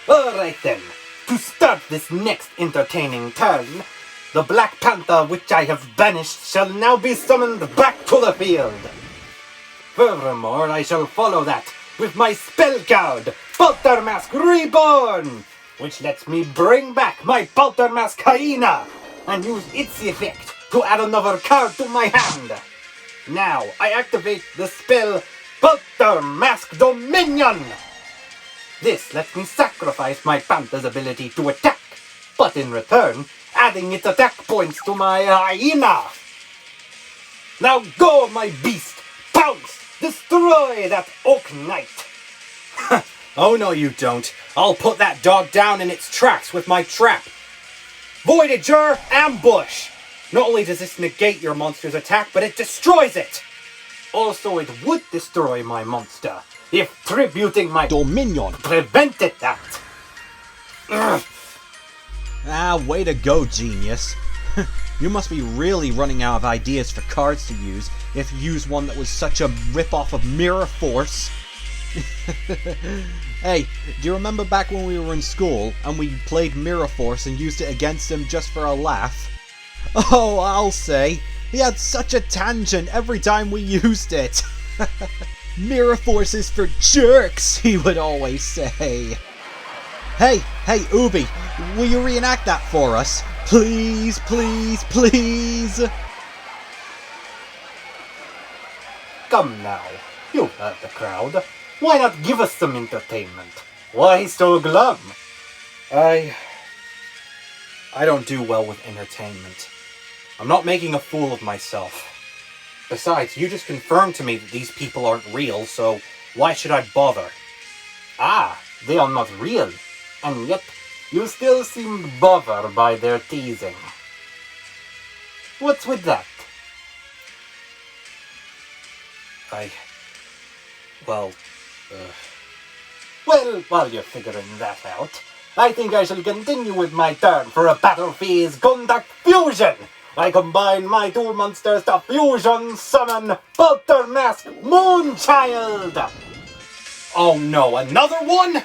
Alright then, to start this next entertaining turn, the Black Panther which I have banished shall now be summoned back to the field. Furthermore, I shall follow that with my spell card, Poltermask Reborn, which lets me bring back my Poltermask Hyena and use its effect to add another card to my hand. Now, I activate the spell Poltermask Dominion. This lets me sacrifice my Panther's ability to attack, but in return, adding its attack points to my hyena. Now go, my beast! Pounce! Destroy that Oak Knight! Oh no you don't. I'll put that dog down in its tracks with my trap. Voyager Ambush! Not only does this negate your monster's attack, but it destroys it! Also, it would destroy my monster if tributing my Dominion prevented that. Ugh. Ah, way to go, genius. You must be really running out of ideas for cards to use if you use one that was such a rip-off of Mirror Force. Hey, do you remember back when we were in school and we played Mirror Force and used it against him just for a laugh? Oh, I'll say, he had such a tangent every time we used it. Mirror Force is for jerks, he would always say. Hey, Ubi, will you reenact that for us? Please, please, please! Come now, you heard the crowd. Why not give us some entertainment? Why so glum? I don't do well with entertainment. I'm not making a fool of myself. Besides, you just confirmed to me that these people aren't real, so why should I bother? Ah, they are not real, and yet you still seem bothered by their teasing. What's with that? Well, while you're figuring that out, I think I shall continue with my turn for a Battle Phase Conduct Fusion! I combine my two monsters to fusion summon Poltermask Moonchild! oh no, another one?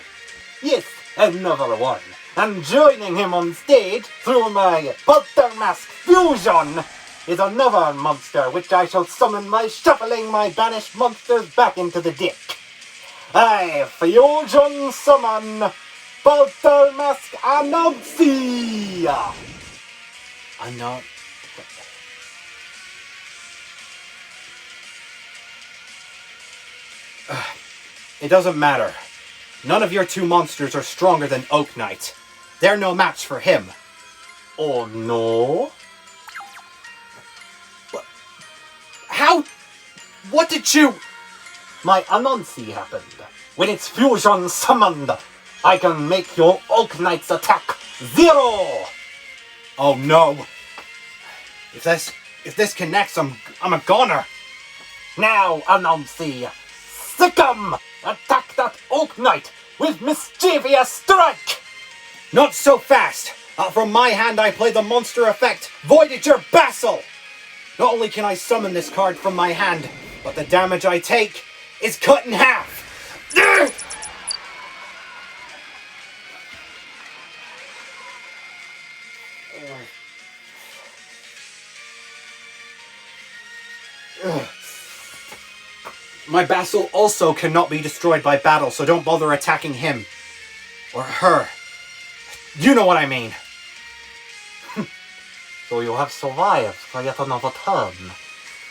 Yes, another one. And joining him on stage through my Poltermask Fusion is another monster which I shall summon by shuffling my banished monsters back into the deck. I fusion summon Poltermask Anansi! It doesn't matter. None of your two monsters are stronger than Oak Knight. They're no match for him. Oh no? How? What did you... My Anansi happened. When it's fusion summoned, I can make your Oak Knight's attack 0! Oh no. If this connects, I'm a goner. Now, Anansi, Sick'em! Attack that Oak Knight with Mischievous Strike! Not so fast! From my hand I play the monster effect, Voyager Basel! Not only can I summon this card from my hand, but the damage I take is cut in half! My Basel also cannot be destroyed by battle, so don't bother attacking him. Or her. You know what I mean. So you have survived for yet another turn.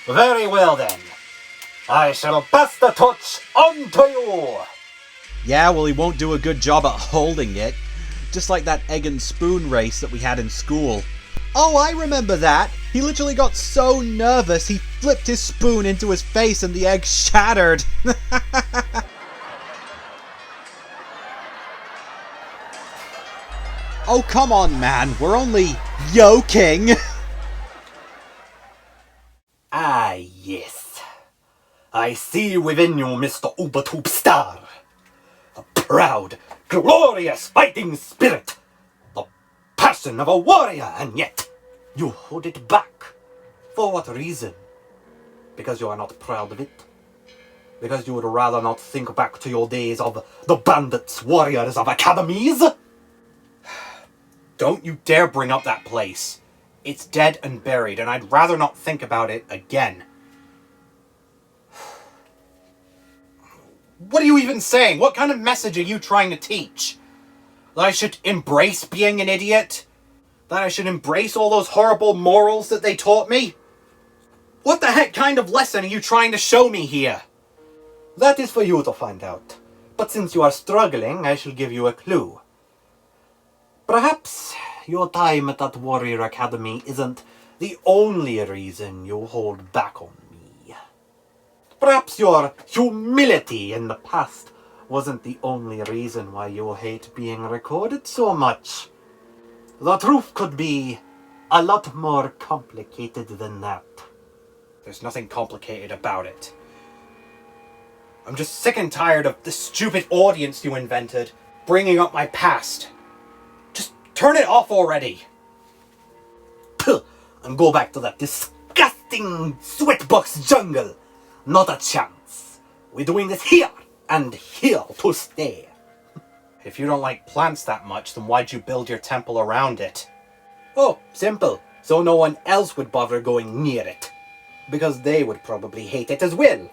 Very well then. I shall pass the torch on to you. Yeah, well, he won't do a good job at holding it. Just like that egg and spoon race that we had in school. Oh, I remember that! He literally got so nervous he flipped his spoon into his face and the egg shattered! Oh, come on, man. We're only yoking. Ah, yes. I see within you, Mr. Ubertube Star. A proud, glorious fighting spirit. The passion of a warrior, and yet you hold it back. For what reason? Because you are not proud of it? Because you would rather not think back to your days of the bandits, warriors of academies? Don't you dare bring up that place. It's dead and buried, and I'd rather not think about it again. What are you even saying? What kind of message are you trying to teach? That I should embrace being an idiot? That I should embrace all those horrible morals that they taught me? What the heck kind of lesson are you trying to show me here? That is for you to find out. But since you are struggling, I shall give you a clue. Perhaps your time at that Warrior Academy isn't the only reason you hold back on me. Perhaps your humility in the past wasn't the only reason why you hate being recorded so much. The truth could be a lot more complicated than that. There's nothing complicated about it. I'm just sick and tired of the stupid audience you invented bringing up my past. Just turn it off already. Puh, and go back to that disgusting sweatbox jungle. Not a chance. We're doing this here, and here to stay. If you don't like plants that much, then why'd you build your temple around it? Oh, simple. So no one else would bother going near it. Because they would probably hate it as well.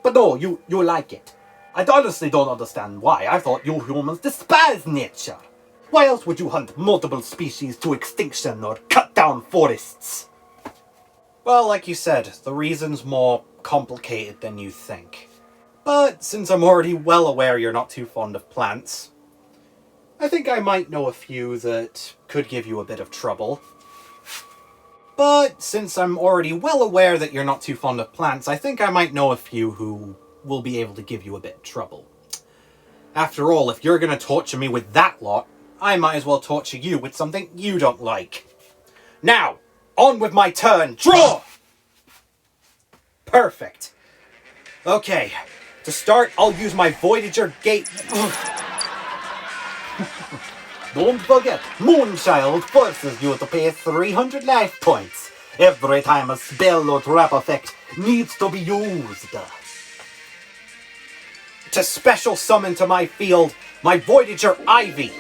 But no, you like it. I honestly don't understand why. I thought you humans despise nature. Why else would you hunt multiple species to extinction or cut down forests? Well, like you said, the reason's more complicated than you think. But since I'm already well aware you're not too fond of plants, I think I might know a few that could give you a bit of trouble. But since I'm already well aware that you're not too fond of plants, I think I might know a few who will be able to give you a bit of trouble. After all, if you're going to torture me with that lot, I might as well torture you with something you don't like. Now, on with my turn. Draw! Perfect. Okay, to start, I'll use my Voyager Gate... Don't forget, Moonchild forces you to pay 300 life points every time a spell or trap effect needs to be used. To special summon to my field, my Voyager Ivy.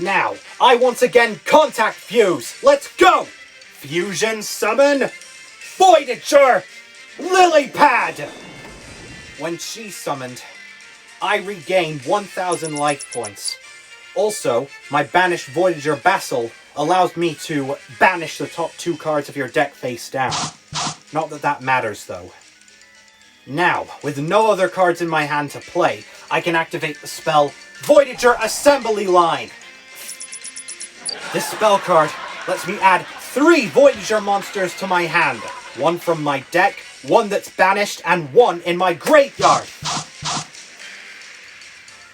Now, I once again contact Fuse. Let's go! Fusion summon, Voyager Lilypad! When she's summoned, I regain 1,000 life points. Also, my banished Voyager Basil allows me to banish the top 2 cards of your deck face down. Not that that matters, though. Now, with no other cards in my hand to play, I can activate the spell Voyager Assembly Line. This spell card lets me add 3 Voyager monsters to my hand. 1 from my deck, 1 that's banished, and 1 in my graveyard.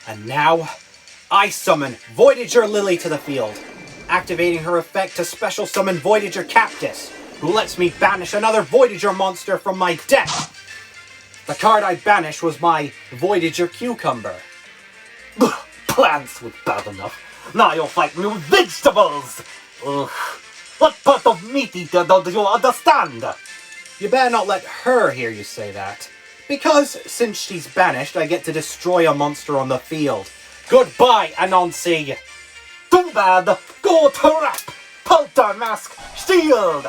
And now, I summon Voyager Lily to the field, activating her effect to special summon Voyager Cactus, who lets me banish another Voyager monster from my deck. The card I banished was my Voyager Cucumber. Plants was bad enough. Now you'll fight me with vegetables! Ugh. What part of meat eater don't you understand? You better not let her hear you say that. Because, since she's banished, I get to destroy a monster on the field. Goodbye, Anansi! Too bad! Go trap! Polter Mask Shield!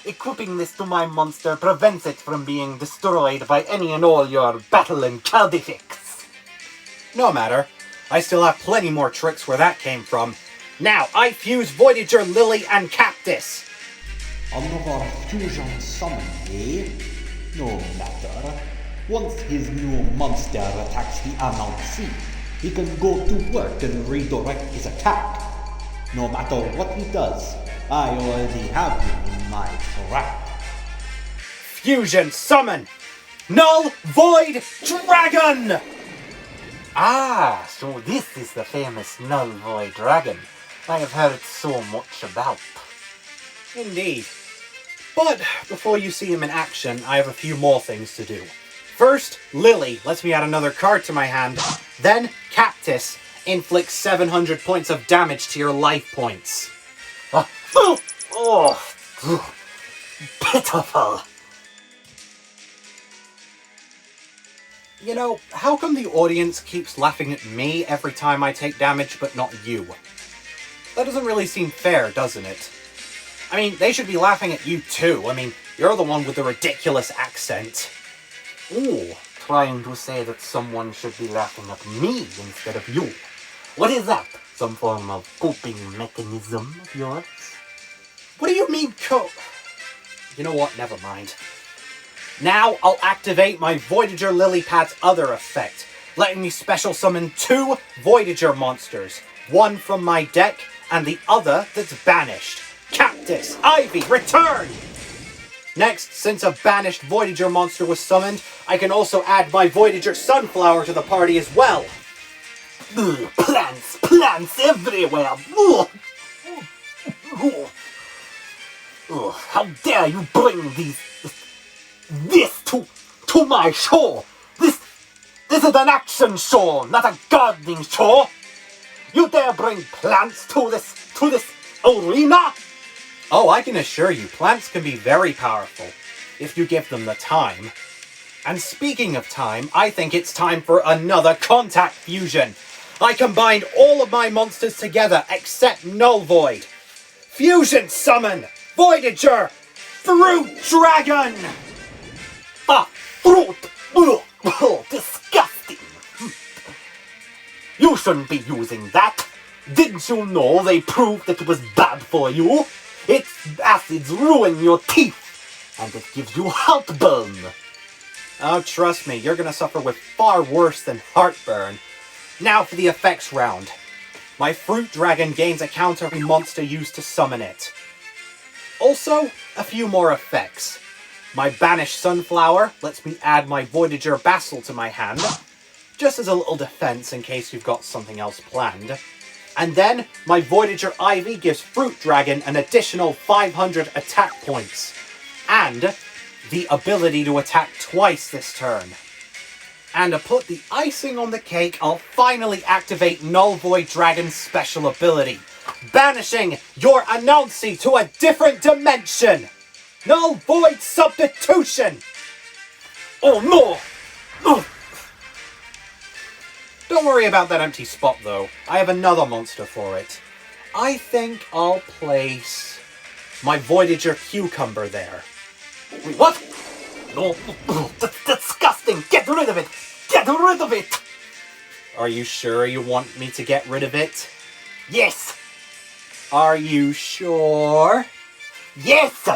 Equipping this to my monster prevents it from being destroyed by any and all your battle and caldifix. No matter. I still have plenty more tricks where that came from. Now, I fuse Voyager Lily and Cactus. Another fusion summon, eh? No matter. Once his new monster attacks the Anansi, he can go to work and redirect his attack. No matter what he does, I already have him in my trap. Fusion summon! Null Void Dragon! Ah, so this is the famous Null Void Dragon I have heard so much about. Indeed. But before you see him in action, I have a few more things to do. First, Lily lets me add another card to my hand. Then, Cactus inflicts 700 points of damage to your life points. Pitiful. You know, how come the audience keeps laughing at me every time I take damage, but not you? That doesn't really seem fair, doesn't it? I mean, they should be laughing at you too. I mean, you're the one with the ridiculous accent. Ooh, trying to say that someone should be laughing at me instead of you. What is that? Some form of coping mechanism of yours? What do you mean, You know what? Never mind. Now I'll activate my Voidager Lilypad's other effect, letting me special summon 2 Voidager monsters. One from my deck, and the other that's banished. Cactus, Ivy, return! Next, since a banished Voidager monster was summoned, I can also add my Voidager Sunflower to the party as well. Ugh, plants everywhere! Ugh. Ugh, how dare you bring this to my show! This is an action show, not a gardening show! You dare bring plants to this arena? Oh, I can assure you, plants can be very powerful, if you give them the time. And speaking of time, I think it's time for another contact fusion. I combined all of my monsters together, except Null Void. Fusion summon! Voidager! Fruit Dragon! Ah, fruit! Ugh, disgusting! You shouldn't be using that. Didn't you know they proved that it was bad for you? Its acids ruin your teeth, and it gives you heartburn. Oh, trust me, you're gonna suffer with far worse than heartburn. Now for the effects round. My Fruit Dragon gains a counter every monster used to summon it. Also, a few more effects. My Banished Sunflower lets me add my Voidager Basil to my hand, just as a little defense in case you've got something else planned. And then, my Voidager Ivy gives Fruit Dragon an additional 500 attack points, and the ability to attack twice this turn. And to put the icing on the cake, I'll finally activate Null Void Dragon's special ability, banishing your Anansi to a different dimension! Null Void Substitution! Oh no! Ugh. Don't worry about that empty spot though, I have another monster for it. I think I'll place my Voidager Cucumber there. Wait, what? No, that's disgusting! Get rid of it! Get rid of it! Are you sure you want me to get rid of it? Yes! Are you sure? Yes!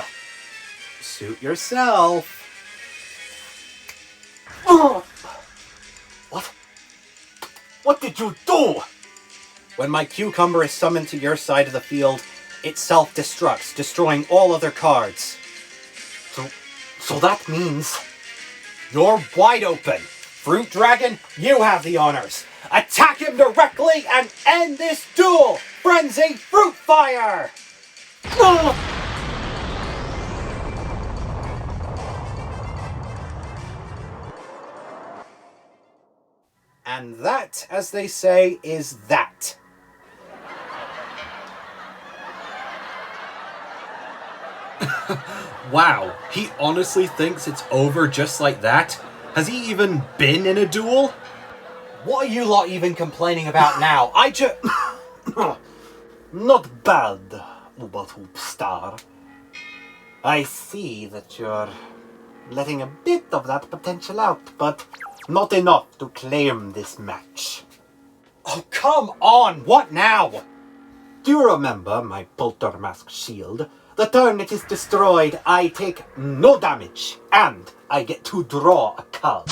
Suit yourself. What? What did you do? When my Cucumber is summoned to your side of the field, it self-destructs, destroying all other cards. So that means you're wide open. Fruit Dragon, you have the honors. Attack him directly and end this duel! Frenzy Fruit Fire! And that, as they say, is that. Wow, he honestly thinks it's over just like that? Has he even been in a duel? What are you lot even complaining about now? Not bad, Uberhoop-Star. I see that you're letting a bit of that potential out, but not enough to claim this match. Oh, come on! What now? Do you remember my Poltermask shield? The turn it is destroyed, I take no damage, and I get to draw a card.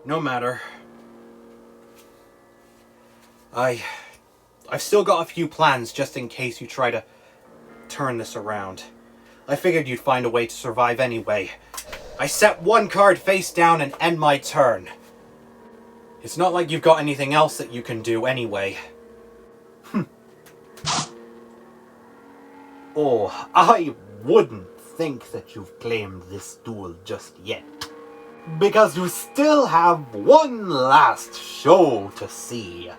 No matter. I've still got a few plans just in case you try to turn this around. I figured you'd find a way to survive anyway. I set one card face down and end my turn. It's not like you've got anything else that you can do anyway. Oh, I wouldn't think that you've claimed this duel just yet. Because you still have one last show to see.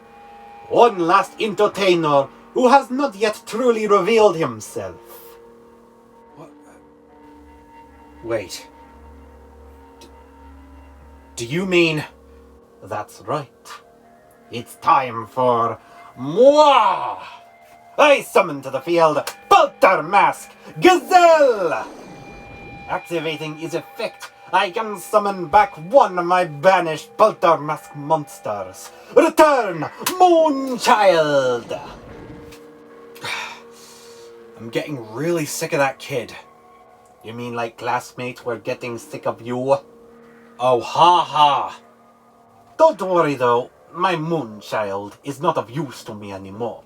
One last entertainer who has not yet truly revealed himself. What? Wait. Do you mean... That's right. It's time for... Moi! I summon to the field Bolter Mask Gazelle! Activating his effect, I can summon back one of my banished Bolter Mask monsters. Return, Moonchild! I'm getting really sick of that kid. You mean like classmates were getting sick of you? Oh, ha ha! Don't worry though, my Moonchild is not of use to me anymore.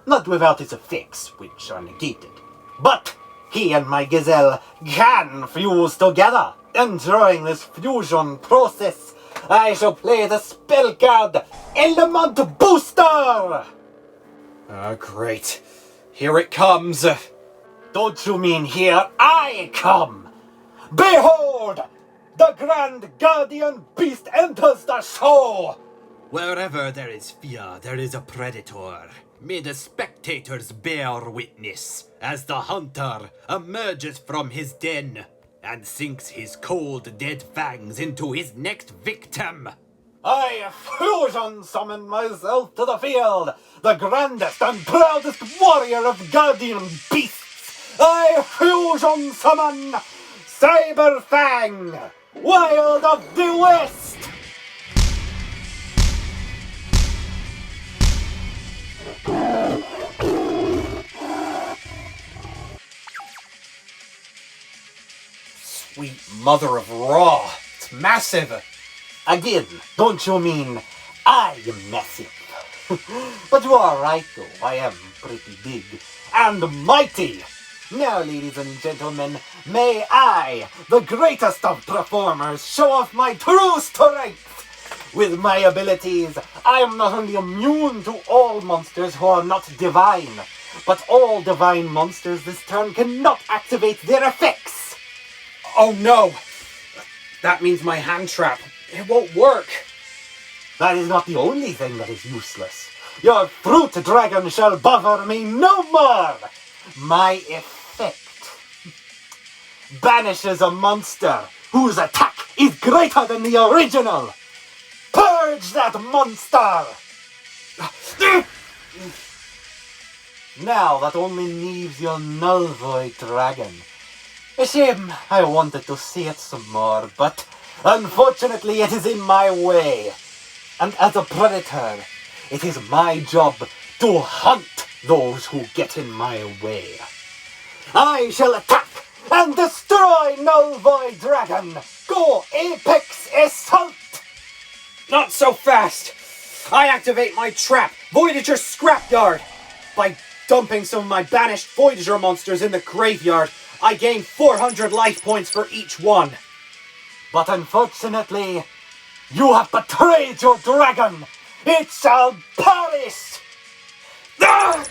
Not without its effects, which are negated. But he and my Gazelle can fuse together. And during this fusion process, I shall play the spell card Element Booster! Great. Here it comes. Don't you mean here I come? Behold! The Grand Guardian Beast enters the show! Wherever there is fear, there is a predator. May the spectators bear witness as the hunter emerges from his den and sinks his cold, dead fangs into his next victim. I fusion summon myself to the field, the grandest and proudest warrior of guardian beasts. I fusion summon Sieberfang, Wild of the West. Sweet mother of Ra, it's massive. Again, don't you mean I am massive? But you are right though, I am pretty big and mighty. Now, ladies and gentlemen, may I, the greatest of performers, show off my true strength. With my abilities, I am not only immune to all monsters who are not divine, but all divine monsters this turn cannot activate their effects. Oh no! That means my hand trap. It won't work. That is not the only thing that is useless. Your fruit dragon shall bother me no more. My effect banishes a monster whose attack is greater than the original. Purge that monster! Now that only leaves your null void dragon. A shame, I wanted to see it some more, but unfortunately it is in my way. And as a predator, it is my job to hunt those who get in my way. I shall attack and destroy Null Void Dragon! Go Apex Assault! Not so fast! I activate my trap, Voyager Scrapyard! By dumping some of my banished Voyager monsters in the graveyard, I gain 400 life points for each one. But unfortunately, you have betrayed your dragon! It shall perish! Ah!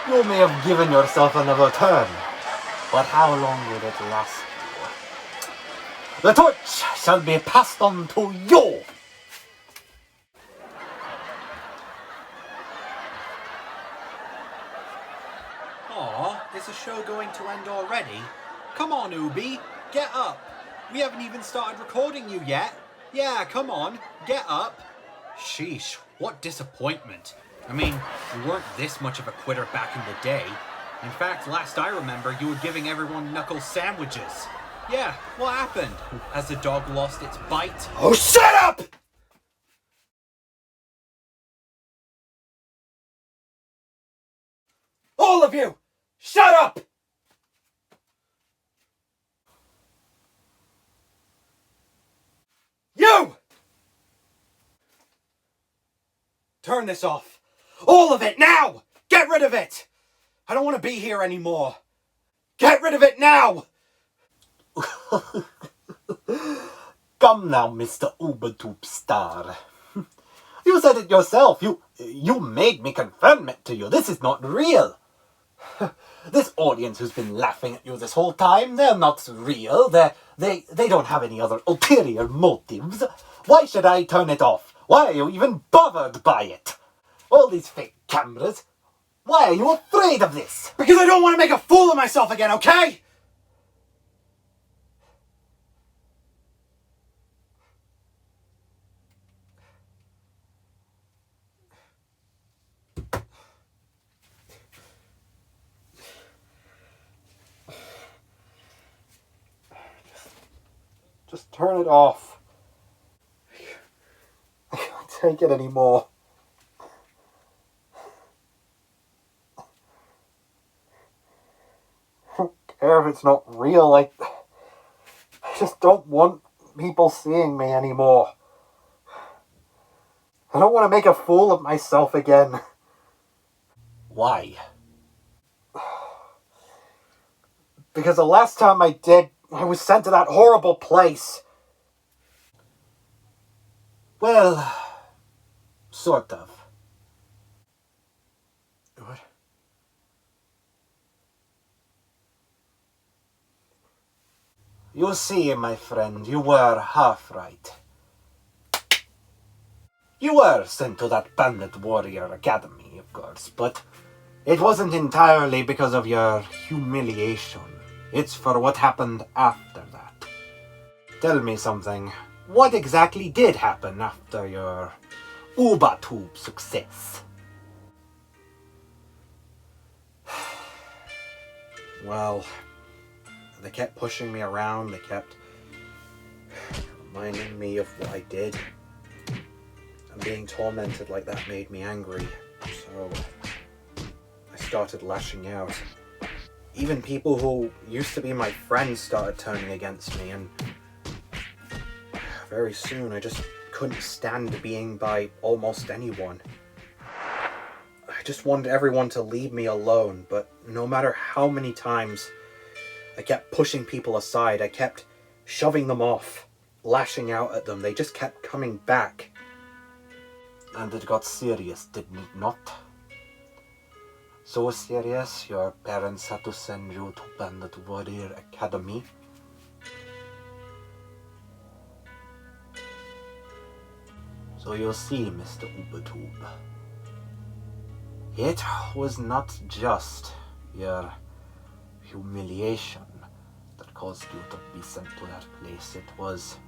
You may have given yourself another turn, but how long will it last you? The torch shall be passed on to you! Aw, is the show going to end already? Come on, Ubi, get up. We haven't even started recording you yet. Yeah, come on, get up. Sheesh, what disappointment. I mean, you weren't this much of a quitter back in the day. In fact, last I remember, you were giving everyone knuckle sandwiches. Yeah, what happened? Has the dog lost its bite? Oh, shut up! All of you, shut up! You! Turn this off. All of it, now! Get rid of it! I don't want to be here anymore. Get rid of it now! Come now, Mr. Ubertube Star. You said it yourself. You made me confirm it to you. This is not real. This audience who's been laughing at you this whole time, they're not real. They don't have any other ulterior motives. Why should I turn it off? Why are you even bothered by it? All these fake cameras. Why are you afraid of this? Because I don't want to make a fool of myself again, okay? Just turn it off. I can't take it anymore. I don't care if it's not real. I just don't want people seeing me anymore. I don't want to make a fool of myself again. Why? Because the last time I did, I was sent to that horrible place. Well, sort of. What? You see, my friend, you were half right. You were sent to that bandit warrior academy, of course, but it wasn't entirely because of your humiliation. It's for what happened after that. Tell me something. What exactly did happen after your Ubatube success? Well, they kept pushing me around, they kept reminding me of what I did. And being tormented like that made me angry, so I started lashing out. Even people who used to be my friends started turning against me, and very soon I just couldn't stand being by almost anyone. I just wanted everyone to leave me alone, but no matter how many times I kept pushing people aside, I kept shoving them off, lashing out at them, they just kept coming back. And it got serious, didn't it not? So serious, your parents had to send you to Bandit Warrior Academy. So you see, Mr. Ubatube, it was not just your humiliation that caused you to be sent to that place. It was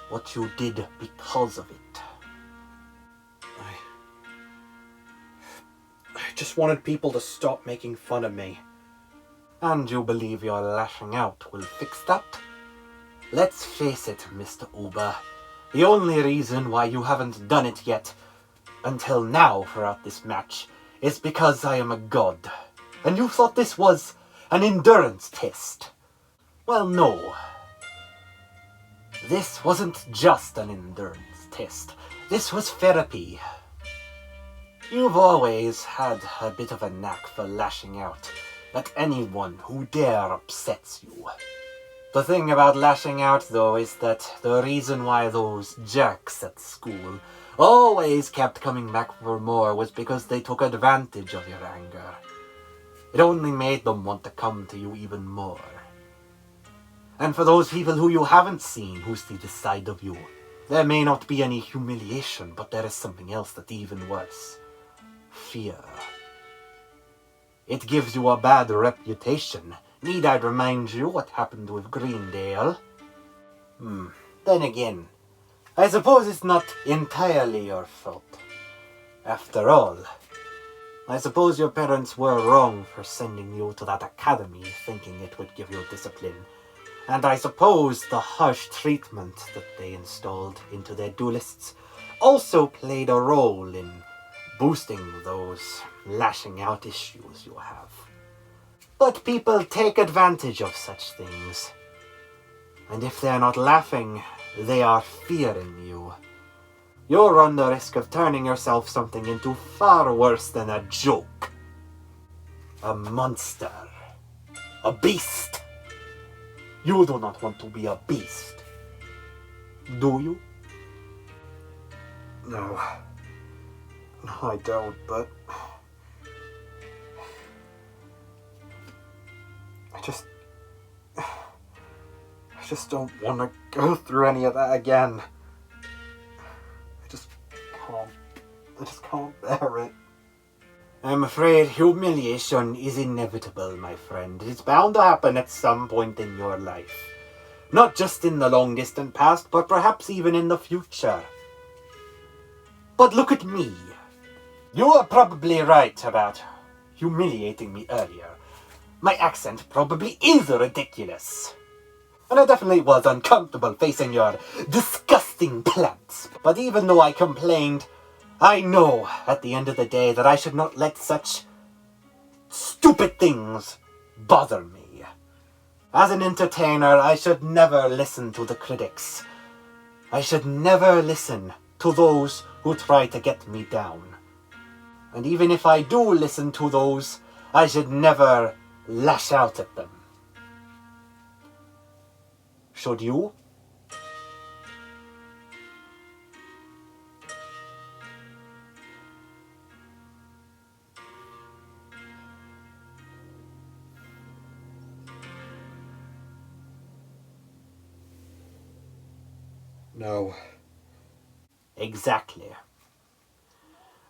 what you did because of it. I just wanted people to stop making fun of me. And you believe your lashing out will fix that? Let's face it, Mr. Uber. The only reason why you haven't done it yet, until now throughout this match, is because I am a god. And you thought this was an endurance test. Well, no. This wasn't just an endurance test. This was therapy. You've always had a bit of a knack for lashing out at anyone who dare upsets you. The thing about lashing out, though, is that the reason why those jerks at school always kept coming back for more was because they took advantage of your anger. It only made them want to come to you even more. And for those people who you haven't seen who see this side of you, there may not be any humiliation, but there is something else that's even worse. Fear. It gives you a bad reputation. Need I remind you what happened with Greendale? Then again, I suppose it's not entirely your fault. After all, I suppose your parents were wrong for sending you to that academy thinking it would give you discipline. And I suppose the harsh treatment that they installed into their duelists also played a role in boosting those lashing out issues you have. But people take advantage of such things. And if they're not laughing, they are fearing you. You run the risk of turning yourself something into far worse than a joke. A monster. A beast. You do not want to be a beast. Do you? No. No, I don't, but I just don't want to go through any of that again. I just can't bear it. I'm afraid humiliation is inevitable, my friend. It's bound to happen at some point in your life. Not just in the long-distant past, but perhaps even in the future. But look at me. You are probably right about humiliating me earlier. My accent probably is ridiculous. And it definitely was uncomfortable facing your disgusting plants. But even though I complained, I know at the end of the day that I should not let such stupid things bother me. As an entertainer, I should never listen to the critics. I should never listen to those who try to get me down. And even if I do listen to those, I should never lash out at them. Should you? No. Exactly.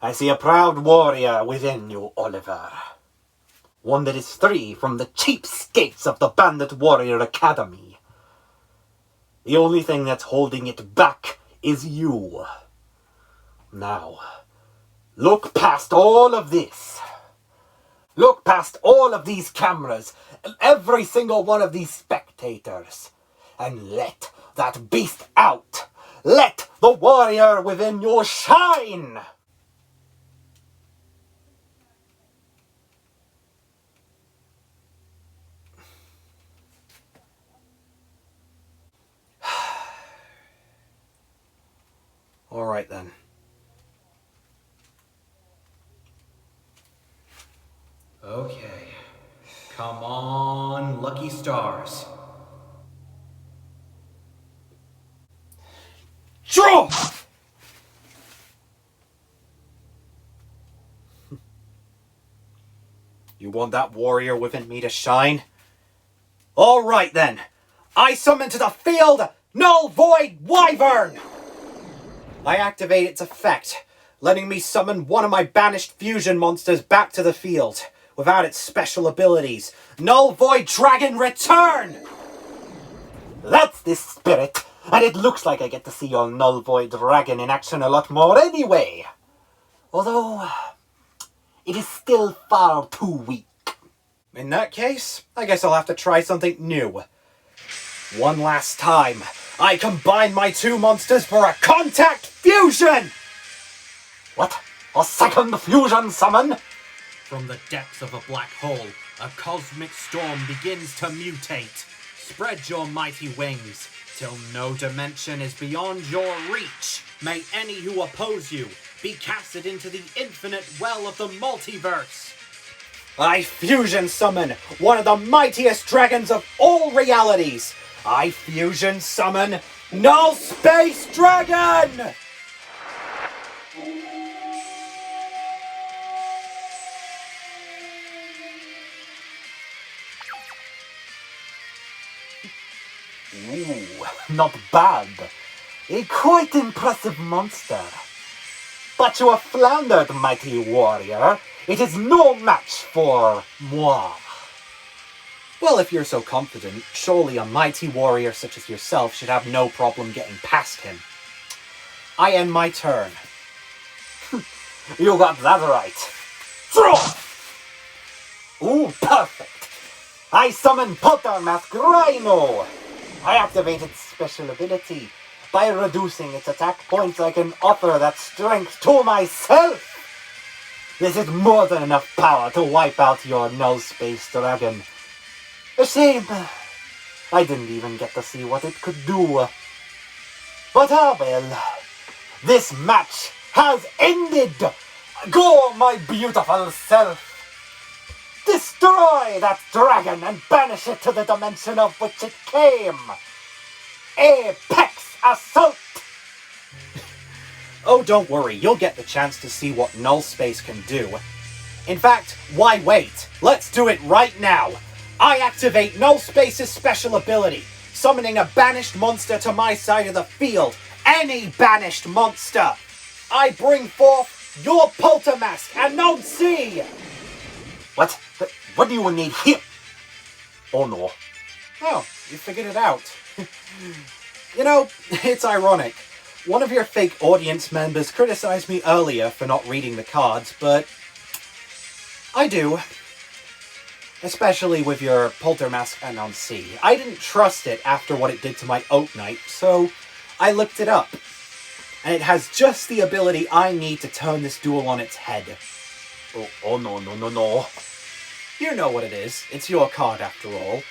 I see a proud warrior within you, Oliver. One that is free from the cheapskates of the Bandit Warrior Academy. The only thing that's holding it back is you. Now, look past all of this. Look past all of these cameras and every single one of these spectators. And let that beast out. Let the warrior within you shine. All right then. Okay. Come on, lucky stars. Draw! You want that warrior within me to shine? All right then. I summon to the field Null Void Wyvern! I activate its effect, letting me summon one of my banished fusion monsters back to the field, without its special abilities. Null Void Dragon Return! That's the spirit, and it looks like I get to see your Null Void Dragon in action a lot more anyway. Although, it is still far too weak. In that case, I guess I'll have to try something new. One last time, I combine my two monsters for a contact fusion! What? A second fusion summon? From the depths of a black hole, a cosmic storm begins to mutate. Spread your mighty wings, till no dimension is beyond your reach. May any who oppose you be casted into the infinite well of the multiverse. I fusion summon one of the mightiest dragons of all realities. I fusion summon Null Space Dragon! Ooh, not bad. A quite impressive monster. But you have floundered, mighty warrior. It is no match for moi. Well, if you're so confident, surely a mighty warrior such as yourself should have no problem getting past him. I end my turn. You got that right. Draw! Ooh, perfect. I summon Poltermask Rhino. I activate its special ability. By reducing its attack points, I can offer that strength to myself. This is more than enough power to wipe out your Null Space Dragon. A shame. I didn't even get to see what it could do. But ah well. This match has ended. Go, my beautiful self. Destroy that dragon and banish it to the dimension of which it came. Apex Assault! Oh, don't worry, you'll get the chance to see what Null Space can do. In fact, why wait? Let's do it right now! I activate Null Space's special ability, summoning a banished monster to my side of the field. Any banished monster! I bring forth your Poltermask and don't see! What? What do you need here? Oh no. Oh, you figured it out. You know, it's ironic. One of your fake audience members criticized me earlier for not reading the cards, but I do. Especially with your Poltermask Anansi. I didn't trust it after what it did to my Oak Knight, so I looked it up. And it has just the ability I need to turn this duel on its head. Oh no. You know what it is. It's your card after all.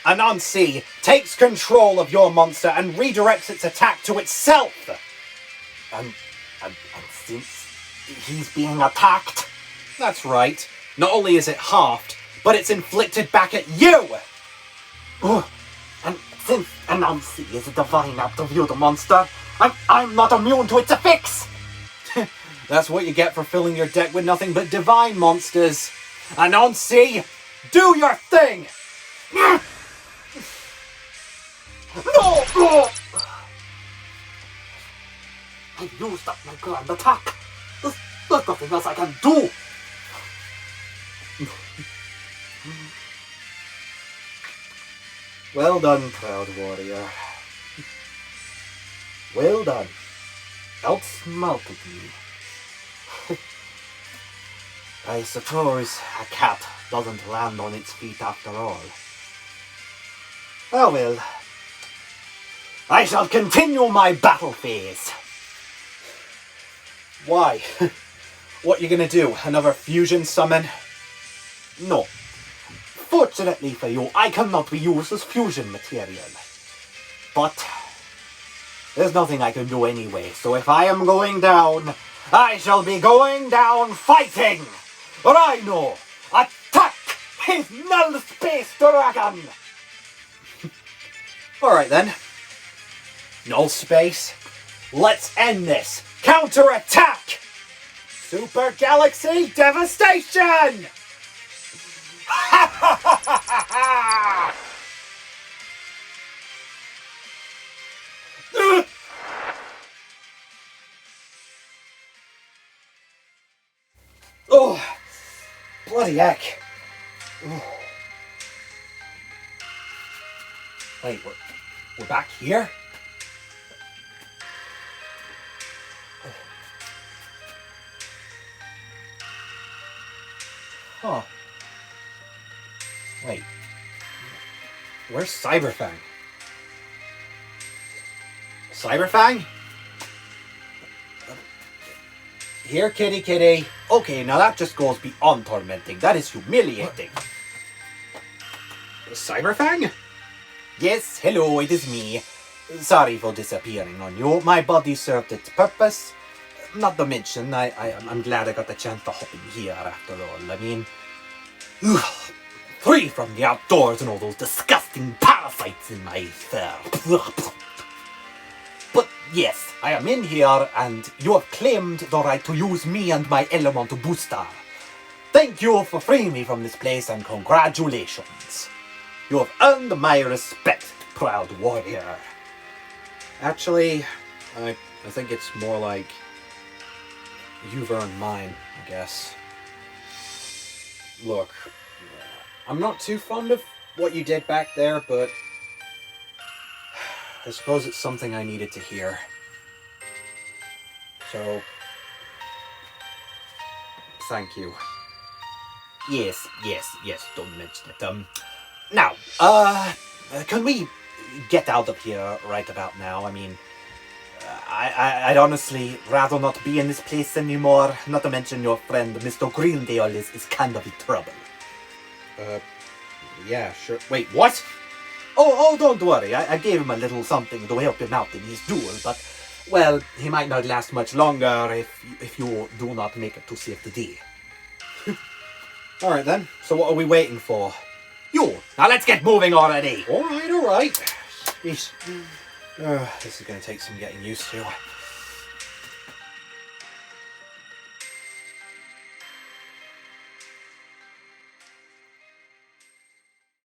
Anansi takes control of your monster and redirects its attack to itself. And since he's being attacked? That's right. Not only is it halved, but it's inflicted back at you! And since Anansi is a divine absolute monster, I'm not immune to its effects! That's what you get for filling your deck with nothing but divine monsters. Anansi, do your thing! No! I used up my grand attack. There's nothing else I can do. Well done, proud warrior. Well done. Outsmarted me. I suppose a cat doesn't land on its feet after all. Oh well. I shall continue my battle phase. Why? What you gonna do? Another fusion summon? No. Fortunately for you, I cannot be used as fusion material. But there's nothing I can do anyway, so if I am going down, I shall be going down fighting! Rhino, attack his null space dragon! Alright then. Null space. Let's end this. Counter-attack! Super Galaxy Devastation! Ha ha ha ha ha! Oh, bloody heck. Oh. Wait, we're back here? Huh. Wait. Where's Sieberfang? Sieberfang? Here, kitty. Okay, now that just goes beyond tormenting. That is humiliating. Sieberfang? Yes, hello, it is me. Sorry for disappearing on you. My body served its purpose. Not to mention, I'm glad I got the chance to hop in here after all. I mean, free from the outdoors and all those disgusting parasites in my fur. But yes, I am in here and you have claimed the right to use me and my element booster. Thank you for freeing me from this place and congratulations. You have earned my respect, proud warrior. Actually, I think it's more like you've earned mine, I guess. Look, I'm not too fond of what you did back there, but I suppose it's something I needed to hear. So, thank you. Yes, don't mention it. Now, can we get out of here right about now? I mean, I'd honestly rather not be in this place anymore. Not to mention your friend, Mr. Greendale, is kind of in trouble. Yeah, sure. Wait, what? Oh, don't worry. I gave him a little something to help him out in his duel, but, well, he might not last much longer if you do not make it to save the day. Alright then, so what are we waiting for? You! Now let's get moving already! Alright. This is going to take some getting used to.